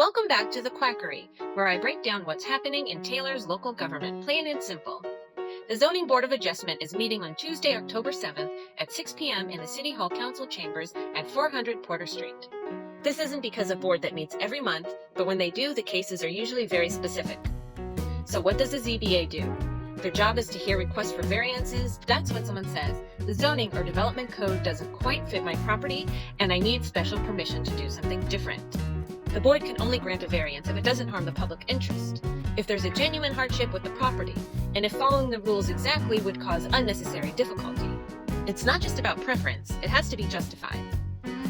Welcome back to the Quackery, where I break down what's happening in Taylor's local government, plain and simple. The Zoning Board of Adjustment is meeting on Tuesday, October 7th at 6 p.m. in the City Hall Council Chambers at 400 Porter Street. This isn't because a board that meets every month, but when they do, the cases are usually very specific. So what does the ZBA do? Their job is to hear requests for variances. That's when someone says, the zoning or development code doesn't quite fit my property, and I need special permission to do something different. The board can only grant a variance if it doesn't harm the public interest, if there's a genuine hardship with the property, and if following the rules exactly would cause unnecessary difficulty. It's not just about preference, it has to be justified.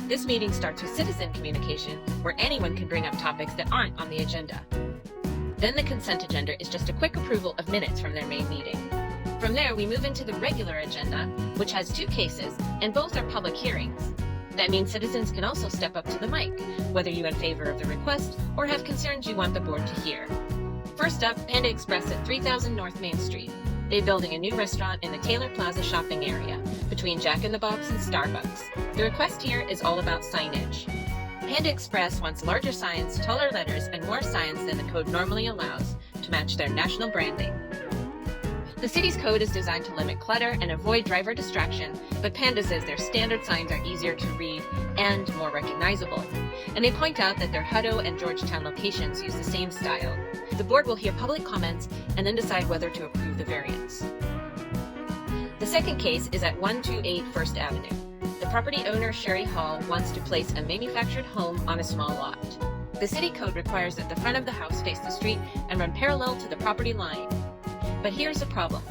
This meeting starts with citizen communication, where anyone can bring up topics that aren't on the agenda. Then the consent agenda is just a quick approval of minutes from their main meeting. From there, we move into the regular agenda, which has 2 cases, and both are public hearings. That means citizens can also step up to the mic, whether you're in favor of the request or have concerns you want the board to hear. First up, Panda Express at 3000 North Main Street. They're building a new restaurant in the Taylor Plaza shopping area, between Jack in the Box and Starbucks. The request here is all about signage. Panda Express wants larger signs, taller letters, and more signs than the code normally allows to match their national branding. The city's code is designed to limit clutter and avoid driver distraction, but Panda says their standard signs are easier to read and more recognizable. And they point out that their Hutto and Georgetown locations use the same style. The board will hear public comments and then decide whether to approve the variance. The second case is at 128 First Avenue. The property owner, Sherry Hall, wants to place a manufactured home on a small lot. The city code requires that the front of the house face the street and run parallel to the property line. But here's the problem.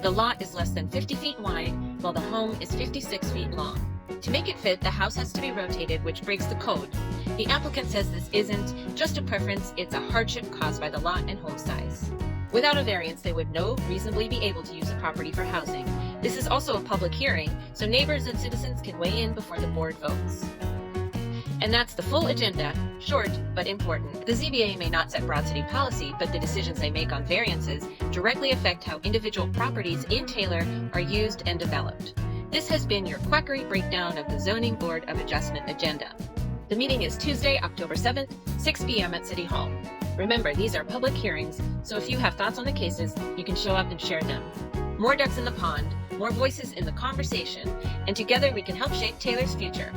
The lot is less than 50 feet wide, while the home is 56 feet long. To make it fit, the house has to be rotated, which breaks the code. The applicant says this isn't just a preference, it's a hardship caused by the lot and home size. Without a variance, they would reasonably be able to use the property for housing. This is also a public hearing, so neighbors and citizens can weigh in before the board votes. And that's the full agenda, short but important. The ZBA may not set broad city policy, but the decisions they make on variances directly affect how individual properties in Taylor are used and developed. This has been your Quackery breakdown of the Zoning Board of Adjustment agenda. The meeting is Tuesday, October 7th, 6 p.m. at City Hall. Remember, these are public hearings, so if you have thoughts on the cases, you can show up and share them. More ducks in the pond, more voices in the conversation, and together we can help shape Taylor's future.